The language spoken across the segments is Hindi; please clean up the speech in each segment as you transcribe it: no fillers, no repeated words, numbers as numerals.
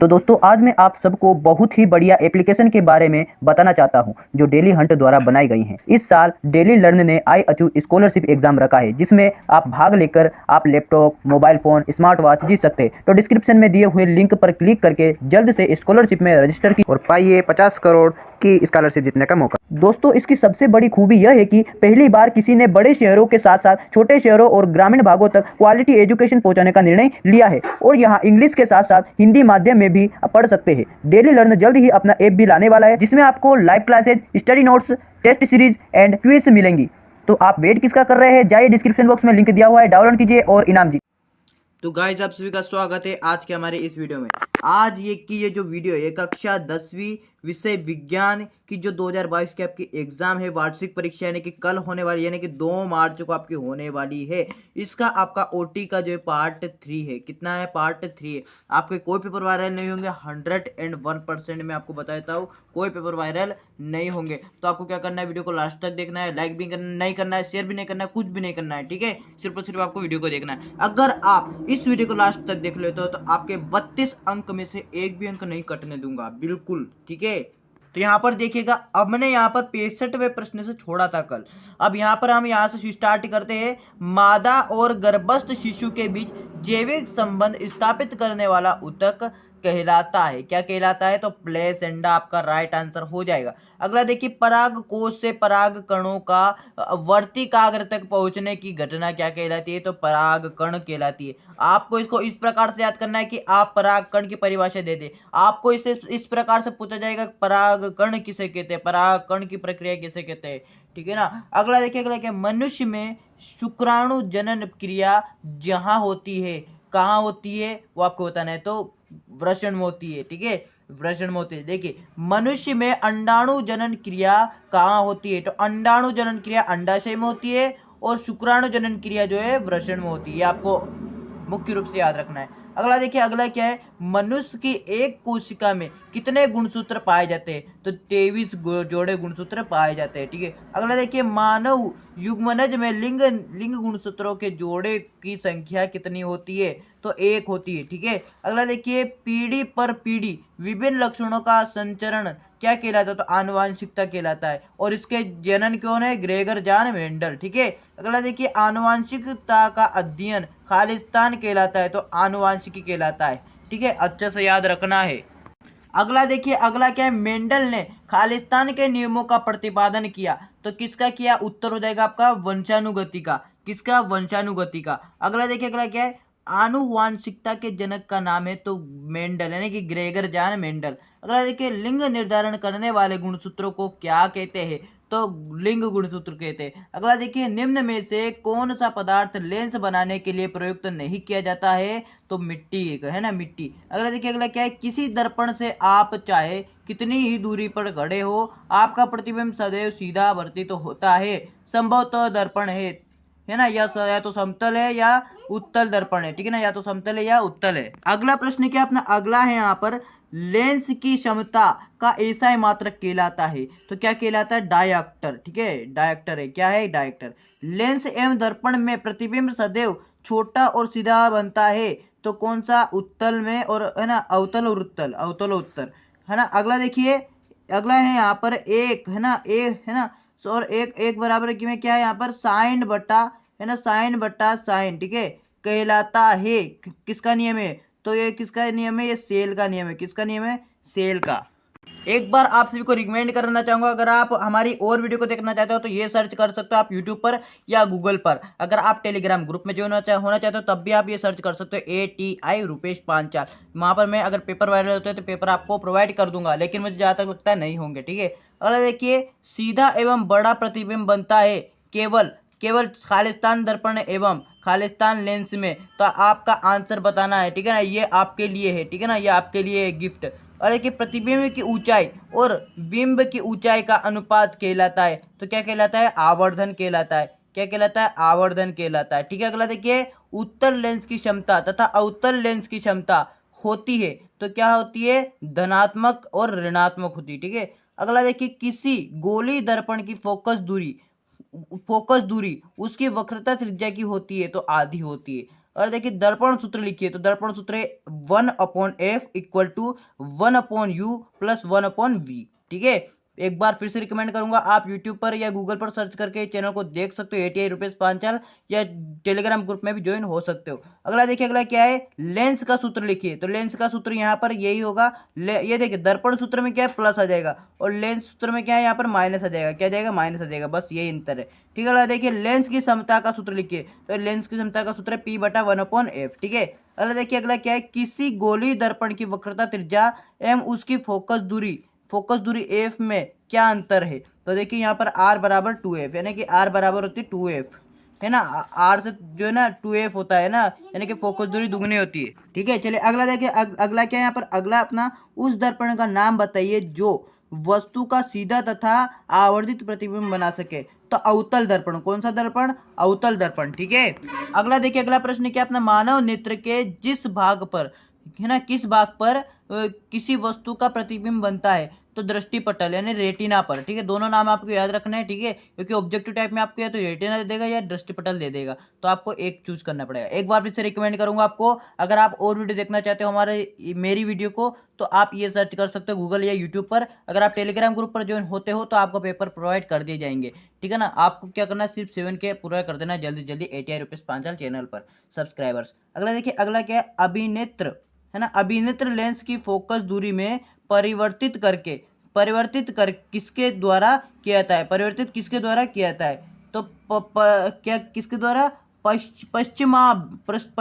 तो दोस्तों आज मैं आप सबको बहुत ही बढ़िया एप्लीकेशन के बारे में बताना चाहता हूं जो डेली हंट द्वारा बनाई गई हैं। इस साल डेली लर्न ने आई अचू स्कॉलरशिप एग्जाम रखा है जिसमें आप भाग लेकर आप laptop, mobile phone, smart watch जीत सकते हैं। तो डिस्क्रिप्शन में दिए हुए लिंक पर क्लिक करके जल्द से स्कॉलरशिप में रजिस्टर की और पाइए 50 करोड़ की स्कॉलरशिप जीतने का मौका। दोस्तों इसकी सबसे बड़ी खूबी यह है कि पहली बार किसी ने बड़े शहरों के साथ साथ छोटे शहरों और ग्रामीण भागों तक क्वालिटी एजुकेशन पहुंचाने का निर्णय लिया है और यहाँ इंग्लिश के साथ साथ हिंदी माध्यम में भी पढ़ सकते हैं। डेली लर्न जल्द ही अपना ऐप भी लाने वाला है जिसमें आपको live classes, study notes, test series and quiz मिलेंगी। तो आप वेट किसका कर रहे हैं? जाइए डिस्क्रिप्शन बॉक्स में लिंक दिया हुआ है, डाउनलोड कीजिए और इनाम जीतिए। तो गाइस आप सभी का स्वागत है आज के हमारे इस वीडियो में। आज ये जो वीडियो है कक्षा 10वीं विषय विज्ञान की जो 2022 की आपकी एग्जाम है, वार्षिक परीक्षा यानी कि कल होने वाली, यानी कि 2 मार्च को आपकी होने वाली है। इसका आपका ओटी का जो है पार्ट 3 है। कितना है? पार्ट 3 है। आपके कोई पेपर वायरल नहीं होंगे, 101% में आपको बता देता हूँ, कोई पेपर वायरल नहीं होंगे। तो आपको क्या करना है, वीडियो को लास्ट तक देखना है, लाइक भी नहीं करना है, शेयर भी नहीं करना है, कुछ भी नहीं करना है, ठीक है। सिर्फ और सिर्फ आपको वीडियो को देखना है। अगर आप इस वीडियो को लास्ट तक देख लेते हो तो आपके 32 अंक में से एक भी अंक नहीं कटने दूंगा, बिल्कुल, ठीक है। तो यहाँ पर देखिएगा, अब मैंने यहाँ पर 65वें प्रश्न से छोड़ा था कल। अब यहाँ पर हम यहाँ से स्टार्ट करते हैं। मादा और गर्भस्थ शिशु के बीच जैविक संबंध स्थापित करने वाला ऊतक कहलाता है। क्या कहलाता है? तो प्लेसेंटा आपका राइट आंसर हो जाएगा। अगला देखिए, पराग कोश से पराग कणों का वर्तिकाग्र तक पहुंचने की घटना क्या कहलाती है? तो पराग कण कहलाती है। आपको इसको इस प्रकार से याद करना है कि आप पराग कण की परिभाषा दे दे। आपको इसे इस प्रकार से पूछा जाएगा, पराग कण किसे कहते हैं, पराग कण की प्रक्रिया किसे कहते हैं, ठीक है ना। अगला देखिए, अगला क्या, मनुष्य में शुक्राणु जनन क्रिया जहां होती है, कहाँ होती है वो आपको बताना है। तो वृषण में होती है, ठीक है, वृषण में होती है। देखिए, मनुष्य में अंडाणु जनन क्रिया कहाँ होती है? तो अंडाणु जनन क्रिया अंडाशय में होती है और शुक्राणु जनन क्रिया जो है वृषण में होती है। आपको मुख्य रूप से याद रखना है। अगला देखिए, अगला क्या है, मनुष्य की एक कोशिका में कितने गुणसूत्र पाए जाते हैं? तो 23 जोड़े गुणसूत्र पाए जाते हैं, ठीक है। अगला देखिए, मानव युग्मनज में लिंग गुणसूत्रों के जोड़े की संख्या कितनी होती है? तो 1 होती है, ठीक है। अगला देखिए, पीढ़ी पर पीढ़ी विभिन्न लक्षणों का संचरण क्या कहलाता है? तो आनुवांशिकता कहलाता है। और इसके जनन कौन है? ग्रेगर जॉन मेंडल, ठीक है। अगला देखिए, आनुवांशिकता का अध्ययन खालिस्तान कहलाता है। तो आनुवांशिकी कहलाता है, ठीक है, अच्छे से याद रखना है। अगला देखिए, अगला क्या है, मेंडल ने खालिस्तान के नियमों का प्रतिपादन किया। तो किसका किया? उत्तर हो जाएगा आपका वंशानुगति का। किसका? वंशानुगति का। अगला देखिए, अगला क्या है, आनुवांशिकता के जनक का नाम है तो मेंडल, यानी कि ग्रेगर जॉन मेंडल। अगला देखिए, लिंग निर्धारण करने वाले गुणसूत्रों को क्या कहते हैं? तो लिंग गुणसूत्र कहते हैं। अगला देखिए, निम्न में से कौन सा पदार्थ लेंस बनाने के लिए प्रयुक्त नहीं किया जाता है? तो मिट्टी है ना, मिट्टी। अगला देखिए, अगला क्या है, किसी दर्पण से आप चाहे कितनी ही दूरी पर खड़े हो, आपका प्रतिबिंब सदैव सीधा प्रतीत होता है। संभवतः दर्पण है ना, या तो समतल है या उत्तल दर्पण है, ठीक है ना, या तो समतल है या उत्तल है। अगला प्रश्न क्या अपना अगला है, यहाँ पर लेंस की क्षमता का ऐसा मात्रक कहलाता है। तो क्या कहलाता है? डायएक्टर, ठीक है, डायएक्टर है। क्या है? डायएक्टर। लेंस एवं दर्पण में प्रतिबिंब सदैव छोटा और सीधा बनता है। तो कौन सा? उत्तल में, और है ना, अवतल और उत्तल, अवतल और उत्तल, है ना। अगला देखिए, अगला है यहाँ पर एक, है ना, एक, है ना, और एक बराबर में क्या है यहाँ पर? साइन बटा, है ना, साइन बटा साइन, ठीक है, कहलाता है। किसका नियम है? तो ये किसका नियम है? ये सेल का नियम है। किसका नियम है? सेल का। एक बार आप सभी को रिकमेंड करना चाहूंगा, अगर आप हमारी और वीडियो को देखना चाहते हो तो ये सर्च कर सकते हो आप यूट्यूब पर या गूगल पर। अगर आप टेलीग्राम ग्रुप में ज्वाइन होना चाहते हो तब भी आप ये सर्च कर सकते हो, ATI रूपेश पांचाल। वहां पर मैं अगर पेपर वायरल होते हैं तो पेपर आपको प्रोवाइड कर दूंगा, लेकिन मुझे जहां तक लगता है नहीं होंगे, ठीक है। अगला देखिए, सीधा एवं बड़ा प्रतिबिंब बनता है केवल केवल खालिस्तान दर्पण एवं खालिस्तान लेंस में। तो आपका आंसर बताना है, ठीक है ना, ये आपके लिए है, ठीक है ना, ये आपके लिए गिफ्ट। और देखिए, प्रतिबिंब की ऊंचाई और बिंब की ऊंचाई का अनुपात कहलाता है। तो क्या कहलाता है? आवर्धन कहलाता है। क्या कहलाता है? आवर्धन कहलाता है, ठीक है। अगला देखिए, उत्तल लेंस की क्षमता तथा अवतल लेंस की क्षमता होती है तो क्या होती है? धनात्मक और ऋणात्मक होती है, ठीक है। अगला देखिए, किसी गोली दर्पण की फोकस दूरी उसकी वक्रता त्रिज्या की होती है तो आधी होती है। और देखिए दर्पण सूत्र लिखिए, तो दर्पण सूत्र है 1/f equal to 1/u plus 1/v। ठीक है, एक बार फिर से रिकमेंड करूंगा, आप यूट्यूब पर या गूगल पर सर्च करके चैनल को देख सकते हो, 88 रुपीज पांचाल, या टेलीग्राम ग्रुप में भी ज्वाइन हो सकते हो। अगला देखिए, अगला क्या है, लेंस का सूत्र लिखिए। तो लेंस का सूत्र यहाँ पर यही होगा, ये देखिए दर्पण सूत्र में क्या है, प्लस आ जाएगा, और लेंस सूत्र में क्या है, यहाँ पर माइनस आ जाएगा। क्या जाएगा, माइनस आ जाएगा, बस यही अंतर है। ठीक है, अगला देखिए लेंस की समता का सूत्र लिखिए। तो लेंस की समता का सूत्र है P/1/f। ठीक है, अगला देखिए, अगला क्या है, किसी गोली दर्पण की वक्रता त्रिज्या एम उसकी फोकस दूरी एफ में क्या अंतर है। तो देखिए यहाँ पर r बराबर 2f, यानी कि r बराबर होती है 2f, है ना, r से जो है ना 2f होता है ना, यानी कि फोकस दूरी दुगनी होती है। ठीक है, चलिए अगला देखिए, अगला क्या है यहाँ पर, अगला अपना उस दर्पण का नाम बताइए जो वस्तु का सीधा तथा आवर्धित प्रतिबिंब बना सके। तो अवतल दर्पण। कौन सा दर्पण, अवतल दर्पण। ठीक है, अगला देखिए, अगला प्रश्न क्या, अपना मानव नेत्र के जिस भाग पर, है ना, किस भाग पर किसी वस्तु का प्रतिबिंब बनता है। तो दृष्टि पटल यानी रेटिना पर। ठीक है, दोनों नाम आपको याद रखना है। ठीक है, क्योंकि ऑब्जेक्टिव टाइप में आपको या तो रेटिना दे देगा या दृष्टि पटल दे देगा, तो आपको एक चूज करना पड़ेगा। एक बार फिर से रिकमेंड करूंगा आपको, अगर आप और वीडियो देखना चाहते हो हमारे मेरी वीडियो को, तो आप ये सर्च कर सकते हो गूगल या यूट्यूब पर। अगर आप टेलीग्राम ग्रुप पर ज्वाइन होते हो तो आपको पेपर प्रोवाइड कर दिए जाएंगे। ठीक है ना, आपको क्या करना है, सिर्फ 7K पूरा कर देना जल्दी जल्दी, 88 रुपीज पांचाल चैनल पर सब्सक्राइबर्स। अगला देखिए, अगला क्या है, अभिनेत्र, है ना, अभिनेत्र लेंस की फोकस दूरी में परिवर्तित कर किसके द्वारा किया जाता है, परिवर्तित किसके द्वारा किया जाता है। तो क्या किसके द्वारा,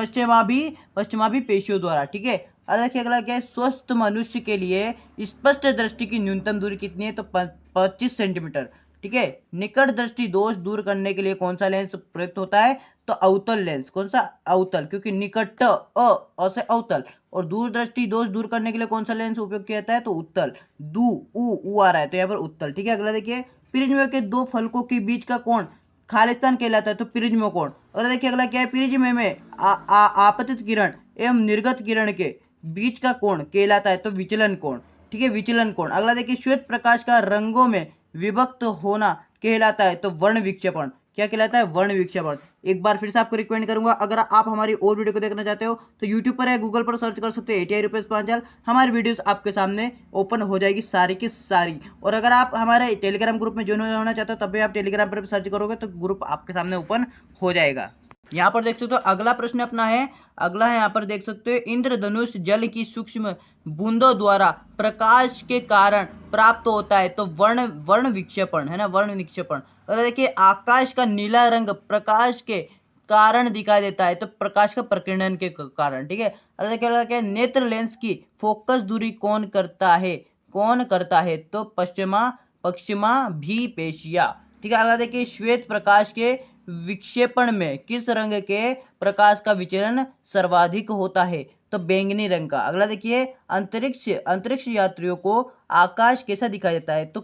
पश्चिमाभी पेशियों द्वारा। ठीक है, और देखिए अगला क्या है, स्वस्थ मनुष्य के लिए स्पष्ट दृष्टि की न्यूनतम दूरी कितनी है। तो 25 सेंटीमीटर। ठीक है, निकट दृष्टि दोष दूर करने के लिए कौन सा लेंस प्रयुक्त होता है। तो अवतल लेंस। कौन सा, अवतल, क्योंकि निकट अ से अवतल, और दूरदृष्टि दोष दूर करने के लिए कौन सा लेंस उपयोग किया जाता है। तो उत्तल, ऊ आ रहा है तो यहाँ पर उत्तल। ठीक है, अगला देखिए, प्रिज्म के दो फलकों के बीच का कोण खालिस्तान कहलाता है। तो प्रिज्म कोण। अगला देखिए, अगला क्या है, प्रिज्म में आपतित किरण एवं निर्गत किरण के बीच का कोण कहलाता है। तो विचलन कोण। ठीक है, विचलन कोण। अगला देखिए, श्वेत प्रकाश का रंगों में विभक्त होना कहलाता है। तो वर्ण विक्षेपण। क्या कहलाता है, वर्ण विक्षेपण। एक बार फिर से आपको रिकमेंड करूंगा, अगर आप हमारी और वीडियो को देखना चाहते हो तो यूट्यूब पर या गूगल पर सर्च कर सकते हो, 88 रुपीज पांचाल। हमारी वीडियोस आपके सामने ओपन हो जाएगी सारी की सारी। और अगर आप हमारे टेलीग्राम ग्रुप में ज्वाइन होना चाहते हो तब भी आप टेलीग्राम पर सर्च करोगे तो ग्रुप आपके सामने ओपन हो जाएगा। यहाँ पर देख सकते हो, अगला प्रश्न अपना है, अगला है यहाँ पर देख सकते हो, इंद्रधनुष जल की सूक्ष्म बूंदों द्वारा प्रकाश के कारण प्राप्त होता है। तो वर्ण विक्षेपण, है ना, वर्ण विक्षेपण। अगर देखिए, आकाश का नीला रंग प्रकाश के कारण दिखाई देता है। तो प्रकाश का प्रकीर्णन के कारण। ठीक है, अगर देखिए क्या, नेत्र लेंस की फोकस दूरी कौन करता है। तो पश्चिमा भी पेशिया। ठीक है, अगर देखिए, श्वेत प्रकाश के विक्षेपण में किस रंग के प्रकाश का विचरण सर्वाधिक होता है। तो बैंगनी रंग का। अगला देखिए, अंतरिक्ष यात्रियों को आकाश कैसा दिखाई देता है। तो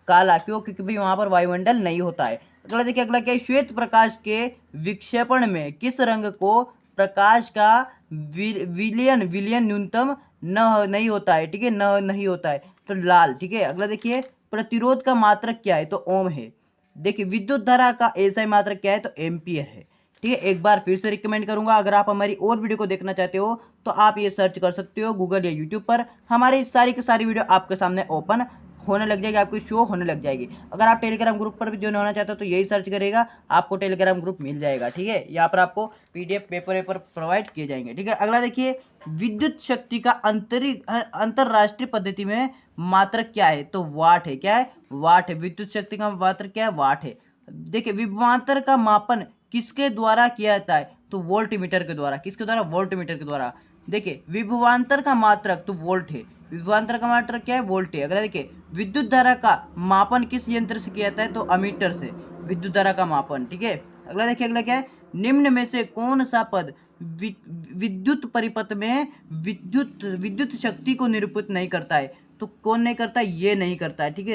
काला क्यों, क्योंकि भाई वहां पर वायुमंडल नहीं होता है। अगला देखिए, अगला क्या है, श्वेत प्रकाश के विक्षेपण में किस रंग को प्रकाश का विलयन न्यूनतम नहीं होता है। ठीक है, नहीं होता है। तो लाल। ठीक है, अगला देखिए, प्रतिरोध का मात्रक क्या है। तो ओम है। देखिए, विद्युत धारा का एसआई मात्रक क्या है। तो एम्पियर है। ठीक है, एक बार फिर से रिकमेंड करूंगा, अगर आप हमारी और वीडियो को देखना चाहते हो तो आप ये सर्च कर सकते हो गूगल या यूट्यूब पर। हमारी सारी की सारी वीडियो आपके सामने ओपन होने लग जाएगी, आपको शो होने लग जाएगी। अगर आप टेलीग्राम ग्रुप पर भी ज्वाइन होना चाहते हो तो यही सर्च करेगा, आपको टेलीग्राम ग्रुप मिल जाएगा। ठीक है, यहाँ पर आपको पीडीएफ पेपर प्रोवाइड किए जाएंगे। ठीक है, अगला देखिए, विद्युत शक्ति का अंतरराष्ट्रीय पद्धति में मात्रक क्या है। तो वाट है। क्या है, वाट है। विद्युत शक्ति का मात्रक क्या है, वाट है। देखिए, विभवांतर का मापन किसके द्वारा किया जाता है। तो वोल्टमीटर के द्वारा। किसके द्वारा, वोल्टमीटर के द्वारा। देखिए, विभवांतर का मात्रक तो वोल्ट है, विभवांतर का मात्रक क्या है, वोल्ट है। अगर देखिए, विद्युत धारा का मापन किस यंत्र से किया जाता है। तो अमीटर से विद्युत धारा का मापन। ठीक है, अगला देखिए, अगला क्या है, निम्न में से कौन सा पद विद्युत परिपथ में विद्युत शक्ति को निरूपित नहीं करता है। तो कौन नहीं करता, ये नहीं करता है। ठीक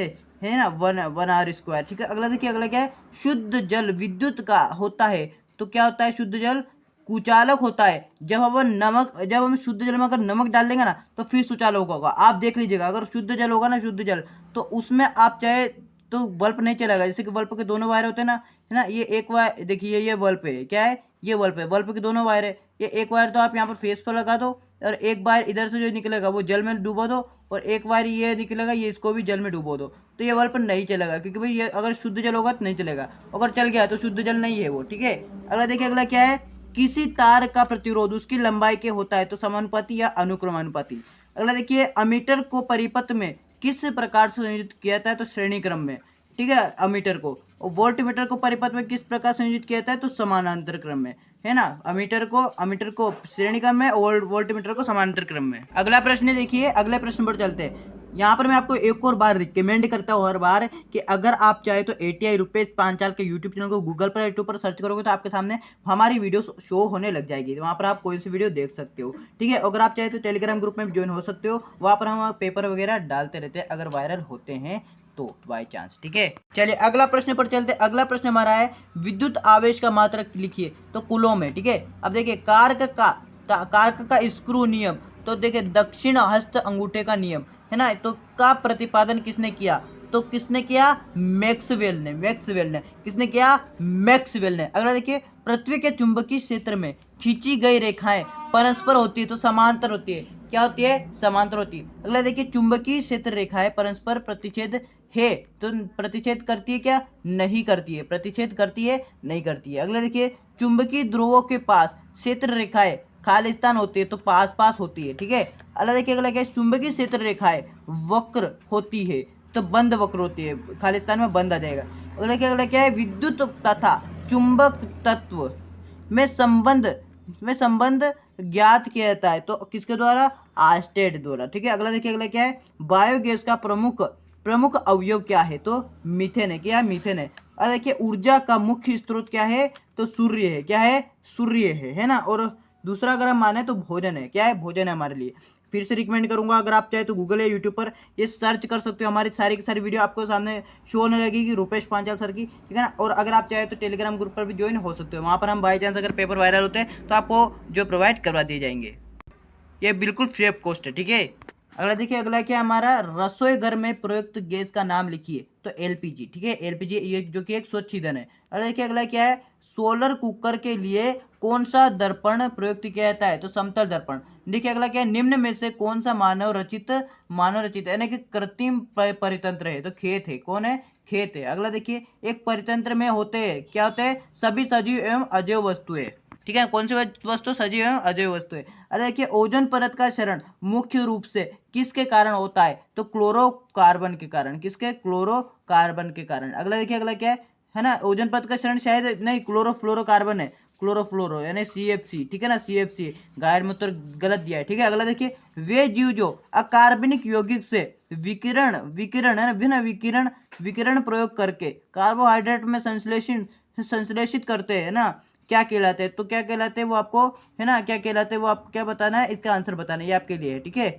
है ना, 1r²। ठीक है, अगला देखिए, अगला क्या है, शुद्ध जल विद्युत का होता है। तो क्या होता है, शुद्ध जल कुचालक होता है। जब हम शुद्ध जल में अगर नमक डाल देंगे ना तो फिर सुचालक होगा। आप देख लीजिएगा, अगर शुद्ध जल होगा ना, शुद्ध जल, तो उसमें आप चाहे तो बल्ब नहीं चलेगा। जैसे कि बल्ब के दोनों वायर होते हैं ना, है ना, ये एक वायर देखिए, ये बल्ब है। क्या है, ये बल्ब के दोनों वायर है। ये एक वायर तो आप यहाँ पर फेस पर लगा दो और एक वायर इधर से जो निकलेगा वो जल में डुबो दो, और एक वायर ये निकलेगा ये इसको भी जल में डुबो दो। तो ये बल्ब नहीं चलेगा, क्योंकि भाई ये अगर शुद्ध जल होगा तो नहीं चलेगा, अगर चल गया तो शुद्ध जल नहीं है वो, ठीक है। अगला देखिए, अगला क्या है, किसी तार का प्रतिरोध उसकी लंबाई के होता है तो समानुपाती या अनुक्रमानुपाती। अगला देखिए, अमीटर को परिपथ में किस प्रकार से संयोजित किया जाता है तो श्रेणी क्रम में, ठीक है, अमीटर को। और वोल्टमीटर को परिपथ में किस प्रकार संयोजित किया जाता है तो समानांतर क्रम में, है ना। अमीटर को श्रेणी क्रम में और वोल्टमीटर को समानांतर क्रम में। अगला प्रश्न देखिए, अगले प्रश्न पर चलते हैं। यहाँ पर मैं आपको एक और बार रिकमेंड करता हूँ हर बार कि अगर आप चाहे तो ATI रुपेश पांचाल के यूट्यूब चैनल को गूगल पर यूट्यूब पर सर्च करोगे तो आपके सामने हमारी वीडियो शो होने लग जाएगी, वहाँ पर आप कोई सी वीडियो देख सकते हो, ठीक है। अगर आप चाहे तो टेलीग्राम ग्रुप में ज्वाइन हो सकते हो, वहाँ पर हम पेपर वगैरह डालते रहते हैं अगर वायरल होते हैं तो बाय चांस, ठीक है। चलिए अगला प्रश्न पर चलते। अगला प्रश्न हमारा है, विद्युत आवेश का मात्रक लिखिए तो कूलम में, ठीक है। अब देखिए, कार्क का स्क्रू नियम, तो देखिए दक्षिण हस्त अंगूठे का नियम, है ना, तो का प्रतिपादन किसने किया तो किसने किया, मैक्सवेल ने। किसने किया, मैक्सवेल ने। अगला देखिए, पृथ्वी के चुंबकीय क्षेत्र में खींची गई रेखाएं परस्पर होती है तो समांतर होती है, क्या होती है, समांतर होती है। अगला देखिए, चुंबकीय क्षेत्र रेखाएं परस्पर प्रतिच्छेद है तो प्रतिच्छेद करती है क्या, नहीं करती है, प्रतिच्छेद करती है, नहीं करती है। अगला देखिए, चुंबकीय ध्रुवों के पास क्षेत्र रेखाएं खालिस्तान होती है तो पास होती है, ठीक है। अगला देखिए, अगला क्या है, चुंबकीय क्षेत्र रेखाएं वक्र होती है तो बंद वक्र होती है, खालिस्तान में बंद आ जाएगा। अगला क्या है, विद्युत तथा चुंबक तत्व में संबंध ज्ञात किया जाता है तो किसके द्वारा, आर्स्टेड द्वारा, ठीक है। अगला देखिए, अगला क्या है, बायोगैस का प्रमुख अवयव क्या है तो मीथेन है, क्या है, मीथेन है। और देखिए, ऊर्जा का मुख्य स्रोत क्या है तो सूर्य है, क्या है, सूर्य है ना। और दूसरा अगर हम माने तो भोजन है, क्या है, भोजन है हमारे लिए। फिर से रिकमेंड करूंगा, अगर आप चाहे तो गूगल या यूट्यूब पर ये सर्च कर सकते हो, हमारी सारी की सारी वीडियो आपको सामने शो होने लगेगी रुपेश पांचाल सर की, ठीक है ना। और अगर आप चाहे तो टेलीग्राम ग्रुप पर भी ज्वाइन हो सकते हो, वहाँ पर हम बाई चांस अगर पेपर वायरल होते हैं तो आपको जो प्रोवाइड करवा दिए जाएंगे, ये बिल्कुल फ्री ऑफ कॉस्ट है, ठीक है। अगला देखिए, अगला क्या हमारा, रसोई घर में प्रयुक्त गैस का नाम लिखिए तो LPG, ठीक है, LPG ये जो कि एक स्वच्छ ईंधन है। अगला देखिए, अगला क्या है, सोलर कुकर के लिए कौन सा दर्पण प्रयुक्त किया जाता है तो समतल दर्पण। देखिए, अगला क्या है, निम्न में से कौन सा मानव रचित यानी कि कृत्रिम परितंत्र है तो खेत है, कौन है, खेत है। अगला देखिए, एक परितंत्र में होते हैं, क्या होते हैं, सभी सजीव एवं अजैव वस्तुएं, ठीक है, कौन सी वस्तु, सजीव एवं अजैव वस्तु है। अरे देखिए, ओजोन परत का क्षरण मुख्य रूप से किसके कारण होता है तो क्लोरोकार्बन के कारण, किसके, क्लोरोकार्बन के कारण। अगला देखिए, अगला क्या है ना, ओजोन परत का क्षरण शायद नहीं, क्लोरोफ्लोरोकार्बन है, क्लोरोफ्लोरो यानी CFC, ठीक है ना, CFC, गाइड में उत्तर गलत दिया है, ठीक है। अगला देखिए, वे जीव जो अकार्बनिक यौगिक से विकिरण है ना, भिन्न विकिरण प्रयोग करके कार्बोहाइड्रेट में संश्लेषित करते हैं ना, क्या कहलाते हैं तो क्या कहलाते हैं वो आपको, है ना, क्या कहलाते हैं वो आपको क्या बताना है, इसका आंसर बताना है, ये आपके लिए है, ठीक है।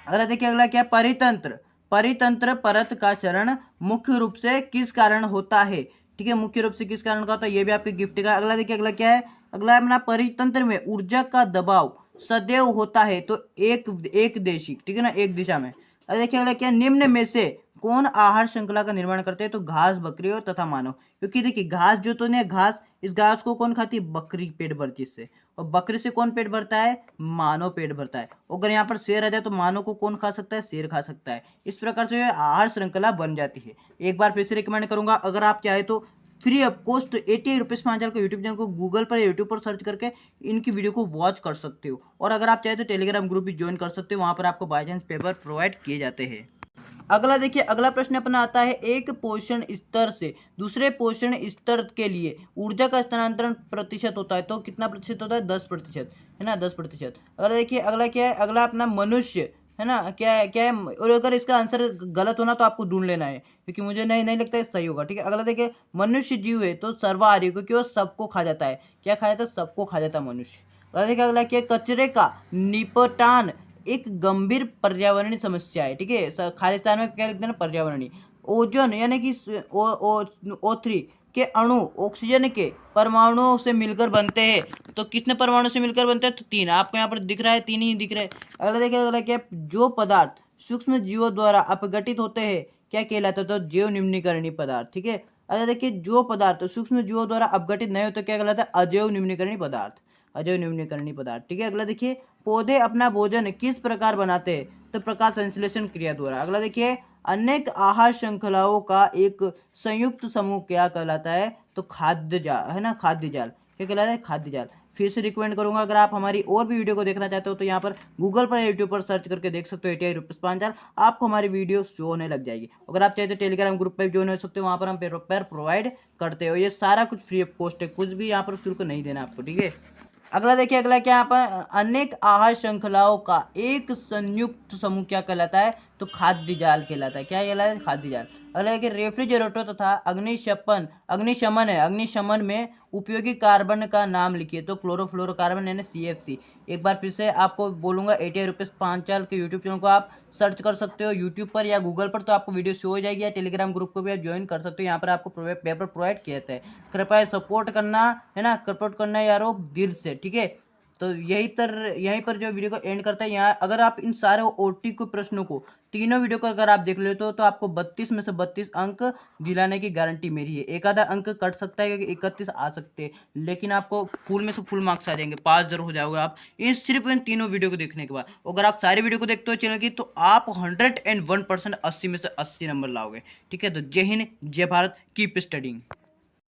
अगला देखिए, अगला क्या, परितंत्र परत का क्षरण मुख्य रूप से किस कारण होता है, ठीक है, मुख्य रूप से किस कारण का होता है, ये भी आपके गिफ्ट का। अगला देखिए, अगला क्या है, अगला अपना परितंत्र में ऊर्जा का दबाव सदैव होता है तो एक देशी, ठीक है ना, एक दिशा में। अगला देखिए, अगला क्या, निम्न में से कौन आहार श्रृंखला का निर्माण करते हैं तो घास, बकरियों तथा मानव। क्योंकि देखिए, घास जो तो नहीं, घास, इस घास को कौन खाती है, बकरी पेट भरती है इससे, और बकरी से कौन पेट भरता है, मानव पेट भरता है। अगर यहाँ पर शेर आ जाए तो मानव को कौन खा सकता है, शेर खा सकता है। इस प्रकार से आहार श्रृंखला बन जाती है। एक बार फिर से रिकमेंड करूंगा, अगर आप चाहे तो free of cost ATI Rupesh Panchal को यूट्यूब चैनल को गूगल पर यूट्यूब पर सर्च करके इनकी वीडियो को वॉच कर सकते हो। और अगर आप चाहे तो टेलीग्राम ग्रुप भी ज्वाइन कर सकते हो, वहाँ पर आपको बाई चांस पेपर प्रोवाइड किए जाते हैं। अगला देखिए, अगला प्रश्न अपना आता है, एक पोषण स्तर से दूसरे पोषण स्तर के लिए ऊर्जा का स्थानांतरण प्रतिशत होता है तो कितना प्रतिशत होता है, 10%, है ना, 10%। अगर देखिए, अगला क्या है, अगला अपना मनुष्य, है ना, क्या है, और अगर इसका आंसर गलत होना तो आपको ढूंढ लेना है, क्योंकि मुझे नहीं लगता है सही होगा, ठीक है। अगला देखिए, मनुष्य जीव है तो सर्वाहारी, क्योंकि वो सबको खा जाता है, क्या खा जाता है, सबको खा जाता है मनुष्य। अगला देखिए, अगला क्या, कचरे का निपटान एक गंभीर पर्यावरणीय समस्या है, ठीक है, खालिस्तान में क्या लिखते हैं, पर्यावरणीय। ओजोन यानी कि O3 के अणु ऑक्सीजन के परमाणुओं से मिलकर बनते हैं तो कितने परमाणु से मिलकर बनते हैं तो 3, आपको यहाँ पर दिख रहा है, 3 ही दिख रहा है। अगला देखिए, अगला क्या, जो पदार्थ सूक्ष्म जीवों द्वारा अपघटित होते हैं क्या कहलाते हैं तो जैव निम्नीकरणीय पदार्थ, ठीक है। अरे देखिए, जो पदार्थ सूक्ष्म जीवों द्वारा अपघटित नहीं होते क्या कहलाता है? अजैव न्यूनीकरणीय पदार्थ, अजैव न्यूनीकरणीय पदार्थ। ठीक है, अगला देखिए, पौधे अपना भोजन किस प्रकार बनाते हैं? तो प्रकाश संश्लेषण क्रिया द्वारा। अगला देखिए, अनेक आहार श्रृंखलाओं का एक संयुक्त समूह क्या कहलाता है? तो खाद्य जाल, है ना, खाद्य जाल। क्या कहलाता है? खाद्य जाल। फिर से रिकमेंड करूंगा, अगर आप हमारी और भी वीडियो को देखना चाहते हो तो यहाँ पर गूगल पर, यूट्यूब पर सर्च करके देख सकते हो, 88 रुपीज़ 5 साल, आपको हमारी वीडियो शो होने लग जाएगी। अगर आप चाहे तो टेलीग्राम ग्रुप पर ज्वाइन हो सकते हो, वहाँ पर हम पेपर प्रोवाइड करते हो। ये सारा कुछ फ्री ऑफ कॉस्ट है, कुछ भी यहाँ पर शुल्क नहीं देना आपको। ठीक है, अगला देखिए, अगला क्या यहाँ पर अनेक आहार श्रृंखलाओं का एक संयुक्त समूह क्या कहलाता है? तो खाद्य जाल कहलाता है। क्या कहलाता है? खाद्य जाल। अगला देखिए, रेफ्रिजरेटर तथा अग्निशमन है, अग्निशमन में उपयोगी कार्बन का नाम लिखिए। तो क्लोरोफ्लोरोकार्बन यानी CFC। एक बार फिर से आपको बोलूंगा, 88 रुपीज़ 5 साल के यूट्यूब चैनल को आप सर्च कर सकते हो यूट्यूब पर या गूगल पर, तो आपको वीडियो शो हो जाएगी, या टेलीग्राम ग्रुप को भी आप ज्वाइन कर सकते हो। यहाँ पर आपको पेपर प्रोवाइड किया जाता है। कृपया सपोर्ट करना, है ना, सपोर्ट करना यारो दिल से। ठीक है, तो यहीं पर जो वीडियो को एंड करता है। यहाँ अगर आप इन सारे OT के प्रश्नों को, तीनों वीडियो को अगर आप देख लेते हो तो आपको 32 में से 32 अंक दिलाने की गारंटी मेरी है। एक आधा अंक कट सकता है क्योंकि 31 आ सकते हैं, लेकिन आपको फुल में से फुल मार्क्स आ जाएंगे, पास जरूर हो जाओगे आप सिर्फ इन तीनों वीडियो को देखने के बाद। अगर आप सारी वीडियो को देखते हो चैनल की, तो आप 101% 80 में से 80 नंबर लाओगे। ठीक है, तो जय हिंद, जय भारत, कीप स्टडिंग।